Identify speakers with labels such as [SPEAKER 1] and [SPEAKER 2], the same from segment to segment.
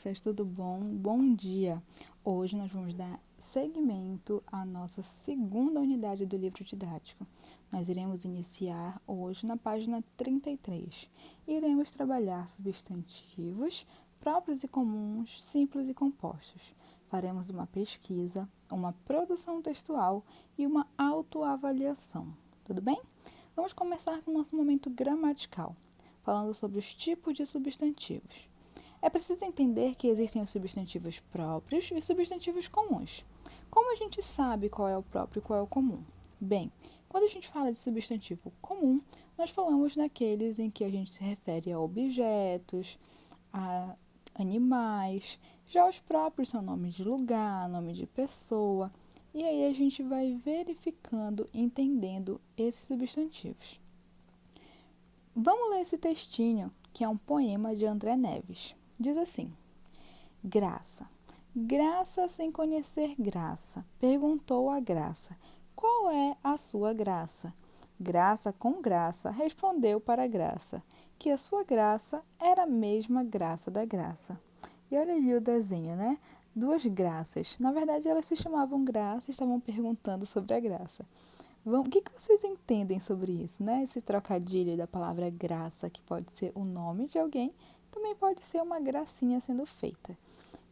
[SPEAKER 1] crianças, tudo bom? Bom dia! Hoje nós vamos dar seguimento à nossa segunda unidade do livro didático. Nós iremos iniciar hoje na página 33. Iremos trabalhar substantivos próprios e comuns, simples e compostos. Faremos uma pesquisa, uma produção textual e uma autoavaliação. Tudo bem? Vamos começar com o nosso momento gramatical, falando sobre os tipos de substantivos. É preciso entender que existem os substantivos próprios e substantivos comuns. Como a gente sabe qual é o próprio e qual é o comum? Bem, quando a gente fala de substantivo comum, nós falamos naqueles em que a gente se refere a objetos, a animais. Já os próprios são nomes de lugar, nome de pessoa. E aí a gente vai verificando, entendendo esses substantivos. Vamos ler esse textinho, que é um poema de André Neves. Diz assim: Graça. Graça sem conhecer graça, perguntou a graça: qual é a sua graça? Graça com graça respondeu para a graça, que a sua graça era a mesma graça da graça. E olha ali o desenho, né? Duas graças. Na verdade, elas se chamavam graça e estavam perguntando sobre a graça. O que vocês entendem sobre isso, né? Esse trocadilho da palavra graça, que pode ser o nome de alguém, também pode ser uma gracinha sendo feita.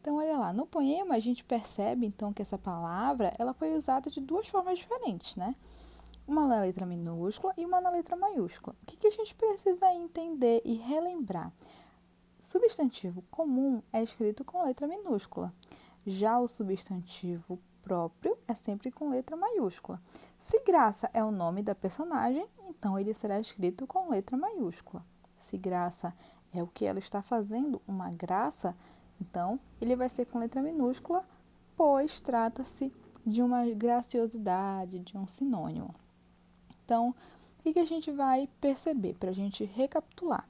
[SPEAKER 1] Então, olha lá, no poema a gente percebe, então, que essa palavra ela foi usada de duas formas diferentes, né? Uma na letra minúscula e uma na letra maiúscula. O que a gente precisa entender e relembrar? Substantivo comum é escrito com letra minúscula. Já o substantivo próprio é sempre com letra maiúscula. Se Graça é o nome da personagem, então ele será escrito com letra maiúscula. Se Graça é o que ela está fazendo, uma graça, então ele vai ser com letra minúscula, pois trata-se de uma graciosidade, de um sinônimo. Então, o que a gente vai perceber para a gente recapitular?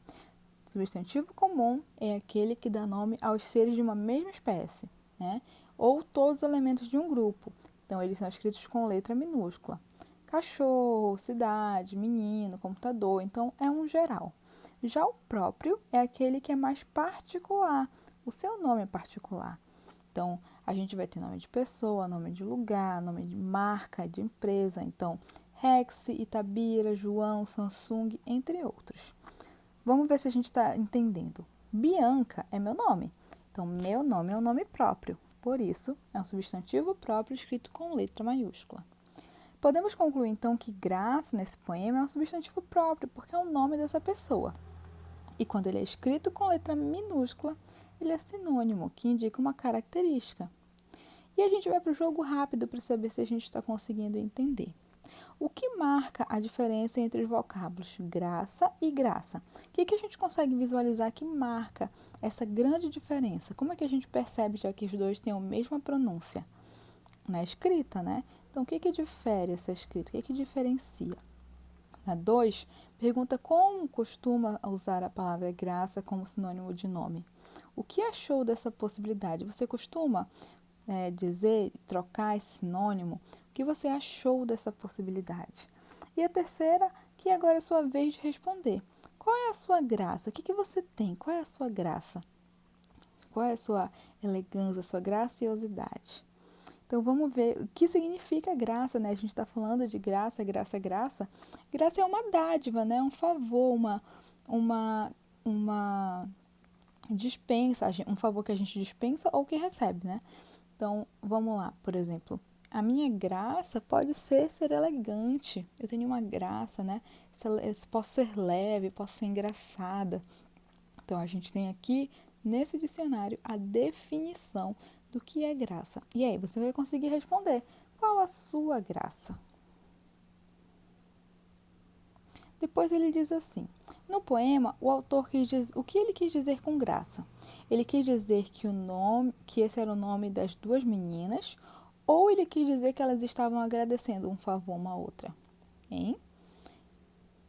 [SPEAKER 1] Substantivo comum é aquele que dá nome aos seres de uma mesma espécie, né? Ou todos os elementos de um grupo. Então, eles são escritos com letra minúscula. Cachorro, cidade, menino, computador. Então, é um geral. Já o próprio é aquele que é mais particular. O seu nome é particular. Então, a gente vai ter nome de pessoa, nome de lugar, nome de marca, de empresa. Então, Rex, Itabira, João, Samsung, entre outros. Vamos ver se a gente está entendendo. Bianca é meu nome. Então, meu nome é um nome próprio. Por isso, é um substantivo próprio escrito com letra maiúscula. Podemos concluir, então, que Graça, nesse poema, é um substantivo próprio, porque é o nome dessa pessoa. E quando ele é escrito com letra minúscula, ele é sinônimo, que indica uma característica. E a gente vai para o jogo rápido para saber se a gente está conseguindo entender. O que marca a diferença entre os vocábulos graça e graça? O que a gente consegue visualizar que marca essa grande diferença? Como é que a gente percebe já que os dois têm a mesma pronúncia? Na escrita, né? Então, o que difere essa escrita? O que diferencia? Na 2, pergunta como costuma usar a palavra graça como sinônimo de nome. O que achou dessa possibilidade? Você costuma dizer, trocar esse sinônimo? O que você achou dessa possibilidade? E a terceira, que agora é sua vez de responder. Qual é a sua graça? O que você tem? Qual é a sua graça? Qual é a sua elegância, a sua graciosidade? Então, vamos ver o que significa graça, né? A gente está falando de graça, graça, graça. Graça é uma dádiva, né? Um favor, uma dispensa, um favor que a gente dispensa ou que recebe, né? Então, vamos lá, por exemplo, a minha graça pode ser elegante, eu tenho uma graça, né? Posso ser leve, posso ser engraçada. Então, a gente tem aqui, nesse dicionário, a definição do que é graça. E aí, você vai conseguir responder, qual a sua graça? Depois ele diz assim, no poema, o autor quis dizer, o que ele quis dizer com graça? Ele quis dizer que esse era o nome das duas meninas, ou ele quis dizer que elas estavam agradecendo um favor uma à outra? Hein?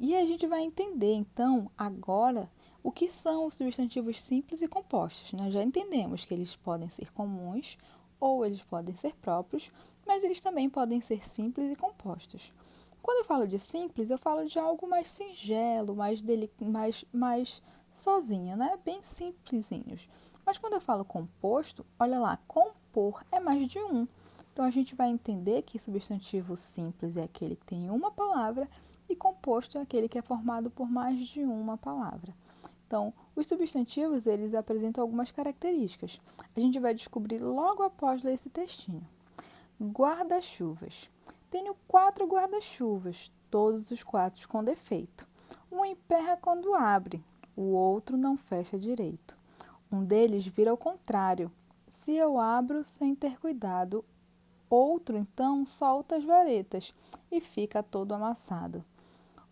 [SPEAKER 1] E a gente vai entender, então, agora, o que são os substantivos simples e compostos. Nós já entendemos que eles podem ser comuns ou eles podem ser próprios, mas eles também podem ser simples e compostos. Quando eu falo de simples, eu falo de algo mais singelo, mais sozinho, né? Bem simplesinhos. Mas quando eu falo composto, olha lá, compor é mais de um. Então, a gente vai entender que substantivo simples é aquele que tem uma palavra e composto é aquele que é formado por mais de uma palavra. Então, os substantivos, eles apresentam algumas características. A gente vai descobrir logo após ler esse textinho. Guarda-chuvas. Tenho 4 guarda-chuvas, todos os 4 com defeito. Um emperra quando abre, o outro não fecha direito. Um deles vira ao contrário, se eu abro sem ter cuidado. Outro, então, solta as varetas e fica todo amassado.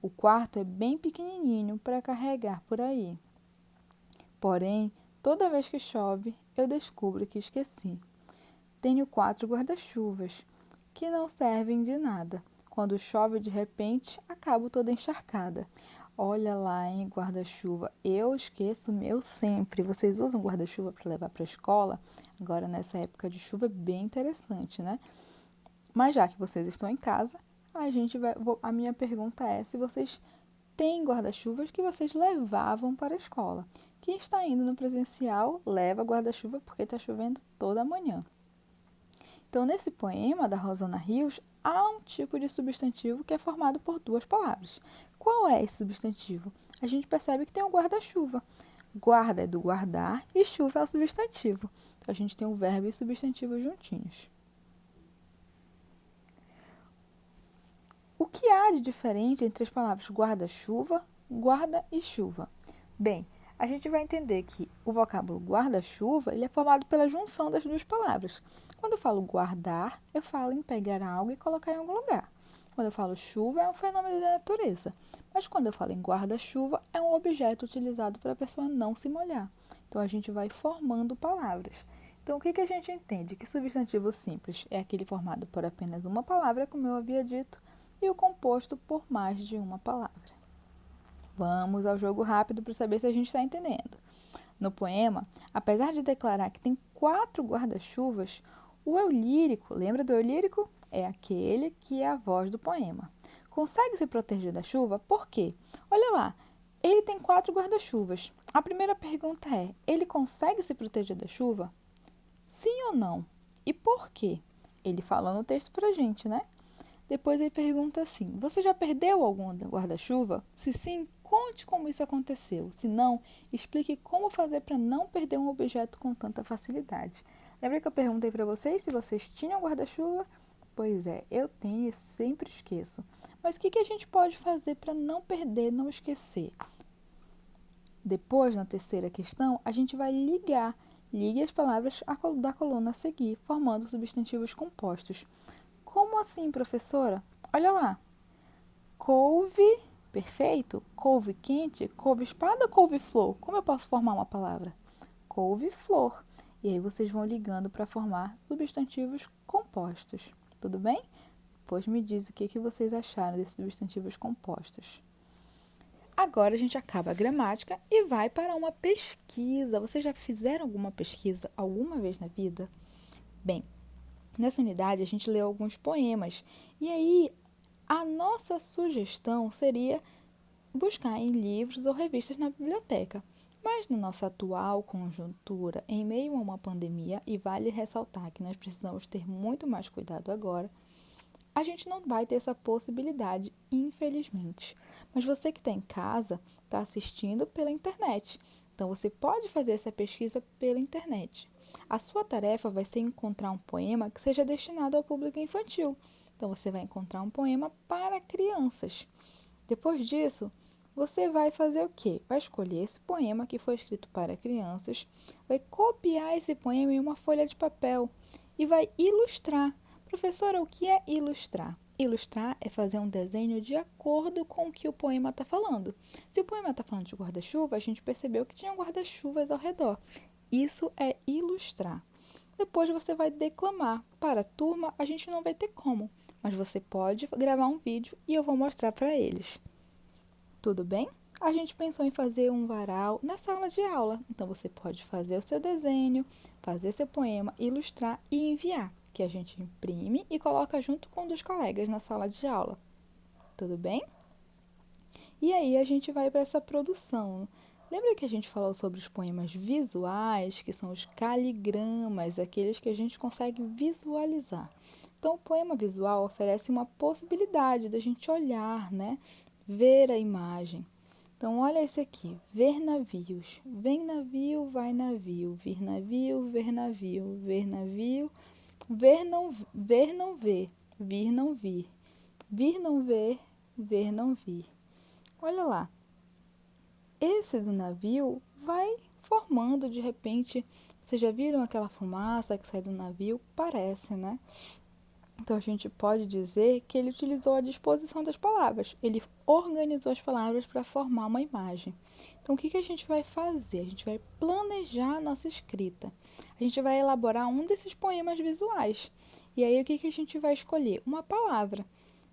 [SPEAKER 1] O quarto é bem pequenininho para carregar por aí. Porém, toda vez que chove, eu descubro que esqueci. Tenho 4 guarda-chuvas, que não servem de nada. Quando chove de repente, acabo toda encharcada. Olha lá, hein, guarda-chuva. Eu esqueço o meu sempre. Vocês usam guarda-chuva para levar para a escola? Agora, nessa época de chuva, é bem interessante, né? Mas já que vocês estão em casa, a minha pergunta é se vocês têm guarda-chuvas que vocês levavam para a escola. Quem está indo no presencial, leva guarda-chuva porque está chovendo toda manhã. Então, nesse poema da Rosana Rios, há um tipo de substantivo que é formado por 2 palavras. Qual é esse substantivo? A gente percebe que tem um guarda-chuva. Guarda é do guardar e chuva é o substantivo. Então, a gente tem o verbo e o substantivo juntinhos. O que há de diferente entre as palavras guarda-chuva, guarda e chuva? Bem, a gente vai entender que o vocábulo guarda-chuva ele é formado pela junção das 2 palavras. Quando eu falo guardar, eu falo em pegar algo e colocar em algum lugar. Quando eu falo chuva, é um fenômeno da natureza. Mas quando eu falo em guarda-chuva, é um objeto utilizado para a pessoa não se molhar. Então, a gente vai formando palavras. Então, o que a gente entende? Que substantivo simples é aquele formado por apenas uma palavra, como eu havia dito, e o composto por mais de uma palavra. Vamos ao jogo rápido para saber se a gente está entendendo. No poema, apesar de declarar que tem 4 guarda-chuvas, o eu lírico, lembra do eu lírico? É aquele que é a voz do poema. Consegue se proteger da chuva? Por quê? Olha lá, ele tem 4 guarda-chuvas. A primeira pergunta é, ele consegue se proteger da chuva? Sim ou não? E por quê? Ele fala no texto pra gente, né? Depois ele pergunta assim, você já perdeu algum guarda-chuva? Se sim, conte como isso aconteceu. Se não, explique como fazer para não perder um objeto com tanta facilidade. Lembra que eu perguntei para vocês se vocês tinham guarda-chuva? Pois é, eu tenho e sempre esqueço. Mas o que a gente pode fazer para não perder, não esquecer? Depois, na terceira questão, a gente vai ligar. Ligue as palavras da coluna a seguir, formando substantivos compostos. Como assim, professora? Olha lá. Couve, perfeito. Couve quente, couve-espada ou couve-flor? Como eu posso formar uma palavra? Couve-flor. E aí vocês vão ligando para formar substantivos compostos. Tudo bem? Pois me diz o que vocês acharam desses substantivos compostos. Agora a gente acaba a gramática e vai para uma pesquisa. Vocês já fizeram alguma pesquisa alguma vez na vida? Bem, nessa unidade a gente leu alguns poemas. E aí a nossa sugestão seria buscar em livros ou revistas na biblioteca. Mas na nossa atual conjuntura, em meio a uma pandemia, e vale ressaltar que nós precisamos ter muito mais cuidado agora, a gente não vai ter essa possibilidade, infelizmente. Mas você que está em casa, está assistindo pela internet. Então, você pode fazer essa pesquisa pela internet. A sua tarefa vai ser encontrar um poema que seja destinado ao público infantil. Então, você vai encontrar um poema para crianças. Depois disso, você vai fazer o quê? Vai escolher esse poema que foi escrito para crianças, vai copiar esse poema em uma folha de papel e vai ilustrar. Professora, o que é ilustrar? Ilustrar é fazer um desenho de acordo com o que o poema está falando. Se o poema está falando de guarda-chuva, a gente percebeu que tinha guarda-chuvas ao redor. Isso é ilustrar. Depois você vai declamar. Para a turma, a gente não vai ter como, mas você pode gravar um vídeo e eu vou mostrar para eles. Tudo bem? A gente pensou em fazer um varal na sala de aula. Então, você pode fazer o seu desenho, fazer seu poema, ilustrar e enviar, que a gente imprime e coloca junto com um dos colegas na sala de aula. Tudo bem? E aí, a gente vai para essa produção. Lembra que a gente falou sobre os poemas visuais, que são os caligramas, aqueles que a gente consegue visualizar? Então, o poema visual oferece uma possibilidade da gente olhar, né? Ver a imagem. Então, olha esse aqui. Ver navios. Vem navio, vai navio. Vir navio, ver navio. Ver navio, ver não ver. Vir não vir. Vir não ver não vir. Olha lá. Esse do navio vai formando de repente. Vocês já viram aquela fumaça que sai do navio? Parece, né? Então a gente pode dizer que ele utilizou a disposição das palavras. Ele organizou as palavras para formar uma imagem. Então o que a gente vai fazer? A gente vai planejar a nossa escrita. A gente vai elaborar um desses poemas visuais. E aí o que a gente vai escolher? Uma palavra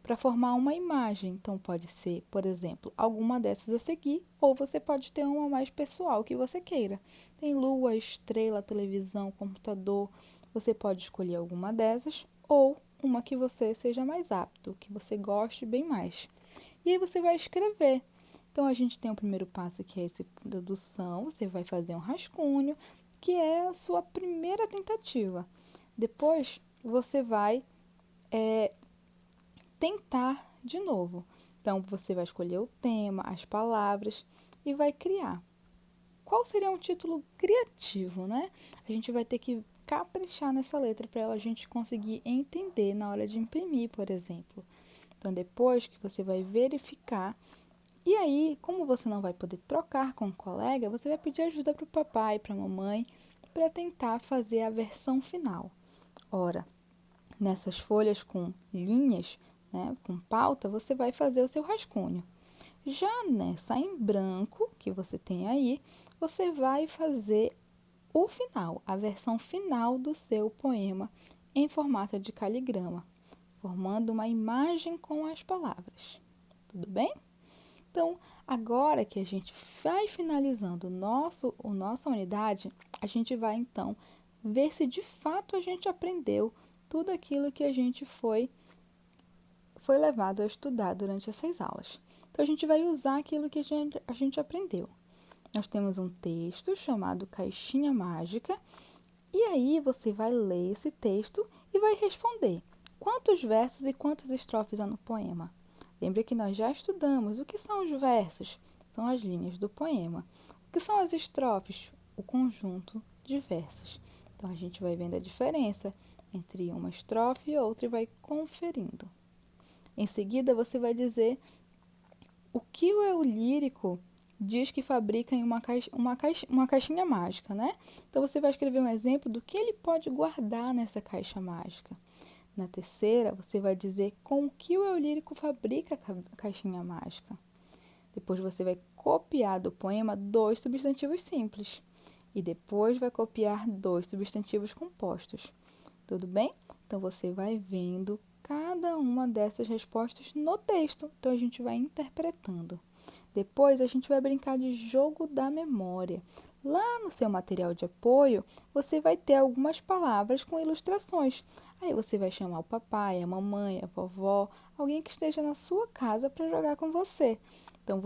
[SPEAKER 1] para formar uma imagem. Então, pode ser, por exemplo, alguma dessas a seguir, ou você pode ter uma mais pessoal que você queira. Tem lua, estrela, televisão, computador. Você pode escolher alguma dessas, ou uma que você seja mais apto, que você goste bem mais. E aí você vai escrever. Então, a gente tem o primeiro passo, que é essa produção. Você vai fazer um rascunho, que é a sua primeira tentativa. Depois, você vai tentar de novo. Então, você vai escolher o tema, as palavras e vai criar. Qual seria um título criativo, né? A gente vai ter que caprichar nessa letra para a gente conseguir entender na hora de imprimir, por exemplo. Então, depois que você vai verificar, e aí, como você não vai poder trocar com o colega, você vai pedir ajuda para o papai, para a mamãe, para tentar fazer a versão final. Ora, nessas folhas com linhas, né, com pauta, você vai fazer o seu rascunho. Já nessa em branco que você tem aí, você vai fazer o final, a versão final do seu poema em formato de caligrama, formando uma imagem com as palavras. Tudo bem? Então, agora que a gente vai finalizando nossa unidade, a gente vai então ver se de fato a gente aprendeu tudo aquilo que a gente foi levado a estudar durante essas aulas. Então, a gente vai usar aquilo que a gente aprendeu. Nós temos um texto chamado Caixinha Mágica, e aí você vai ler esse texto e vai responder quantos versos e quantas estrofes há no poema. Lembre que nós já estudamos o que são os versos, são as linhas do poema. O que são as estrofes? O conjunto de versos. Então, a gente vai vendo a diferença entre uma estrofe e outra e vai conferindo. Em seguida, você vai dizer o que o eu lírico diz que fabrica em uma caixinha mágica, né? Então, você vai escrever um exemplo do que ele pode guardar nessa caixa mágica. Na terceira, você vai dizer com o que o eu lírico fabrica a caixinha mágica. Depois, você vai copiar do poema 2 substantivos simples. E depois vai copiar 2 substantivos compostos. Tudo bem? Então, você vai vendo cada uma dessas respostas no texto. Então, a gente vai interpretando. Depois, a gente vai brincar de jogo da memória. Lá no seu material de apoio, você vai ter algumas palavras com ilustrações. Aí você vai chamar o papai, a mamãe, a vovó, alguém que esteja na sua casa para jogar com você. Então,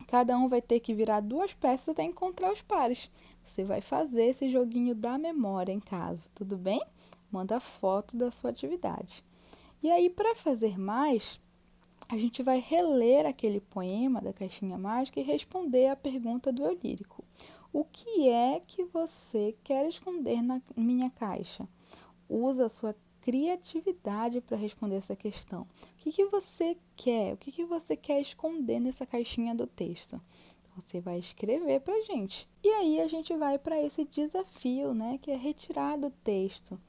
[SPEAKER 1] cada um vai ter que virar 2 peças até encontrar os pares. Você vai fazer esse joguinho da memória em casa, tudo bem? Manda foto da sua atividade. E aí, para fazer mais, a gente vai reler aquele poema da Caixinha Mágica e responder a pergunta do eu lírico. O que é que você quer esconder na minha caixa? Usa a sua criatividade para responder essa questão. O que você quer? O que você quer esconder nessa caixinha do texto? Você vai escrever para a gente. E aí a gente vai para esse desafio, né, que é retirar do texto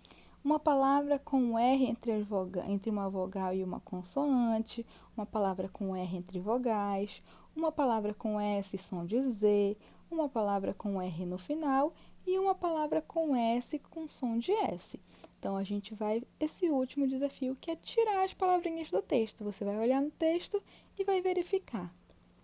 [SPEAKER 1] uma palavra com R entre uma vogal e uma consoante, uma palavra com R entre vogais, uma palavra com S som de Z, uma palavra com R no final e uma palavra com S com som de S. Então, a gente vai, esse último desafio, que é tirar as palavrinhas do texto. Você vai olhar no texto e vai verificar.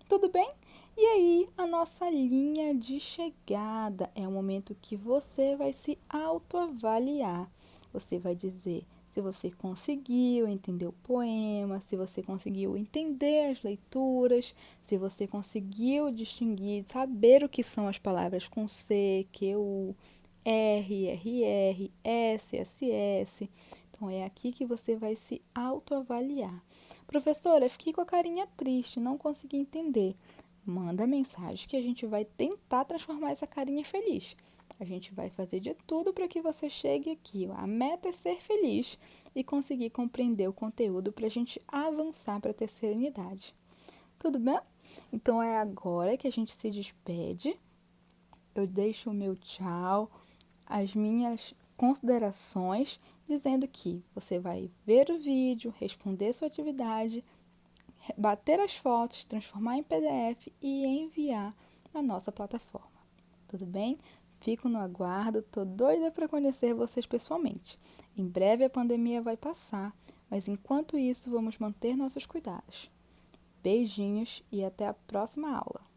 [SPEAKER 1] Tudo bem? E aí, a nossa linha de chegada é o momento que você vai se autoavaliar. Você vai dizer se você conseguiu entender o poema, se você conseguiu entender as leituras, se você conseguiu distinguir, saber o que são as palavras com C, Q, R, RR, S, SS. Então, é aqui que você vai se autoavaliar. Professora, fiquei com a carinha triste, não consegui entender. Manda mensagem que a gente vai tentar transformar essa carinha feliz. A gente vai fazer de tudo para que você chegue aqui. A meta é ser feliz e conseguir compreender o conteúdo para a gente avançar para a terceira unidade. Tudo bem? Então é agora que a gente se despede. Eu deixo o meu tchau, as minhas considerações, dizendo que você vai ver o vídeo, responder sua atividade, bater as fotos, transformar em PDF e enviar na nossa plataforma. Tudo bem? Fico no aguardo, tô doida para conhecer vocês pessoalmente. Em breve a pandemia vai passar, mas enquanto isso vamos manter nossos cuidados. Beijinhos e até a próxima aula!